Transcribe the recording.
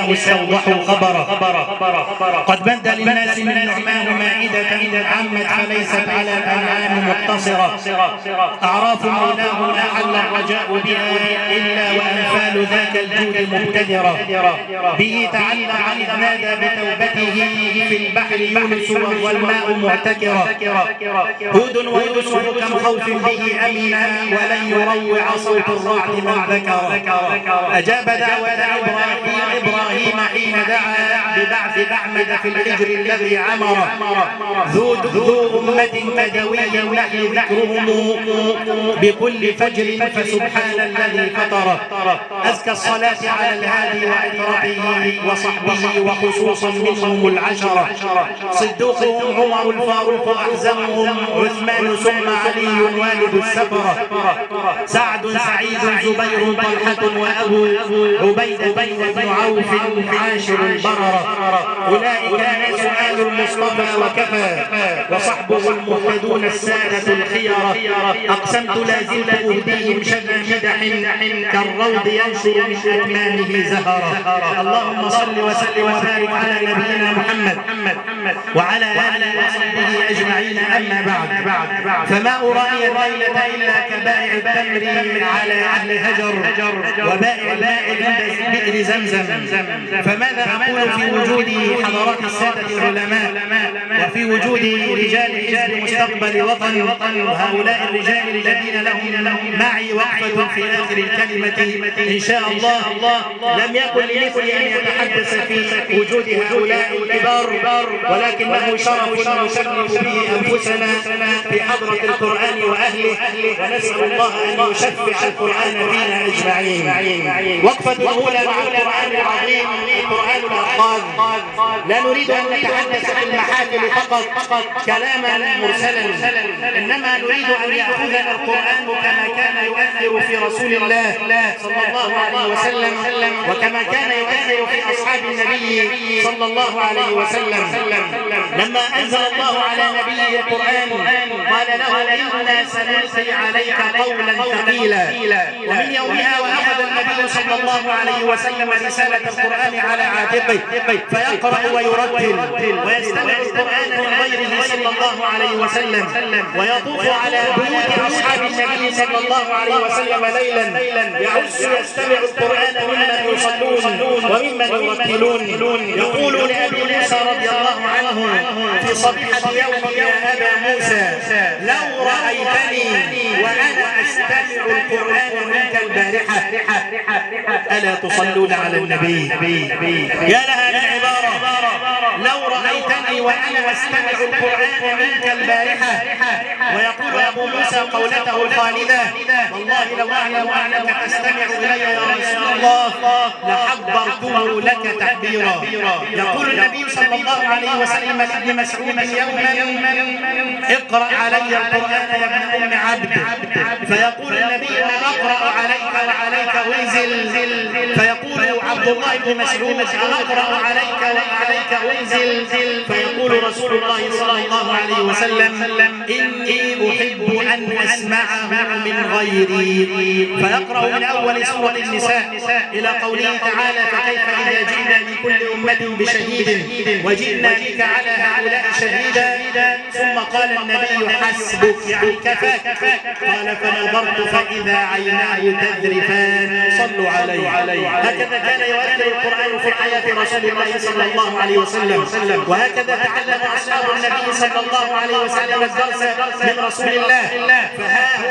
النساء استوضحوا خبره. قد بد للناس من نعمان مائدة عمت فليست على الأنعام مقتصرة. أعراف مولاه ما حل الرجاء بها إلا وأنفال ذاك الجود مبتدرة. به تعلم إذ نادى بتوبته في البحر يونس وهو الماء معتكرا. هود ويوسف كم خوف به أمنا ولن يروع صوت الرعد من ذكر. أجاب دعوة إبراهيم حين دعا ببعث أحمد في الحجر الذي عمر. ذو أمة كدوي نحن ذكرهم بكل فجر فسبحان الذي فطر. أزكى الصلاة على الهادي وعطرته وصحبه وخصوصا منهم العشرة. صدوقهم عمر الفاروق أحزمهم عثمان ثم علي والد السفرة. سعد سعيد زبير طلحة وأبو عبيدة بن عوف عاشر البررة. أولئك الناس آل المصطفى وكفى وصحبه المهتدون السادة الخيرة. أقسمت لازلت أهديهم شذا مدح كالروض ينشر من أكمامه زهرا. اللهم صل وسلم وبارك على نبينا محمد وعلى آله وصحبه أجمعين. أما بعد فما أراني الليلة إلا كبائع التمر على أهل هجر وبائع الماء عند بئر زمزم. فماذا أقول في وجود حضرات السادة العلماء وفي وجود رجال حزب مستقبل وطن وهؤلاء الرجال الذين لهم معي وقفة في آخر الكلمة إن شاء الله. لم يكن لمثلي أن يتحدث في وجود هؤلاء الكبار ولكنه شرف نشرف به أنفسنا في حضرة القرآن وأهله ونسأل الله أن يشفع القرآن فينا أجمعين. وقفة أولى مع القرآن العظيم القرآن الأخاذ. لا نريد أن نتحدث في المحافل فقط كلاما مرسلا إنما نريد أن يأخذنا القرآن كما كان يؤثر في رسول الله صلى الله عليه وسلم وكما كان يؤثر في أصحاب النبي صلى الله عليه وسلم. لما أنزل الله على نبيه القرآن قال له إنا سنلقي عليك قولا ثقيلا. ومن يومها وأخذ النبي صلى الله عليه وسلم رسالة القرآن على عاتقه فيقرأ ويرتل ويستمع القرآن من غيره صلى الله عليه وسلم ويطوف على بيوت أصحاب النبي صلى الله عليه وسلم ليلا يعز يستمع القرآن ممن يصلون وممن يرتلون. يقول لأبي موسى رضي الله عنه في صبيحة يوم يا أبا موسى لو رأيتني وأنا أستمع القرآن منك البارحة ألا تصلون على النبي. يا لها من عبارة لو رأيتني وأنا أستمع القرآن منك البارحة. ويقول أبو موسى قولته الخالدة والله لو أعلم أنك تستمع إلي يا رسول الله لحبرته لك تحبيرا. يقول النبي صلى الله عليه وسلم لابن مسعود يوما اقرأ علي القرآن يا ابن أم عبد. فيقول النبي أقرأ عليك وعليك أنزل. فيقول عبد الله بن مسعود أقرأ عليك وعليك أنزل. فيقول رسول الله صلى الله عليه وسلم إني أحب أن أسمعه من غيري. فيقرأ من أول سورة النساء إلى قوله تعالى فكيف إذا جئنا من كل أمة بشهيد وجئنا بك على هؤلاء شهيدا. ثم قال النبي حسبك يعني كفاك. قال فنظرت فإذا عيناه تذرفان. صلوا عليه. هكذا كان يؤثر القرآن في حياة رسول الله صلى الله عليه وسلم وهكذا تعلم أصحاب النبي صلى الله عليه وسلم الدرس من رسول الله.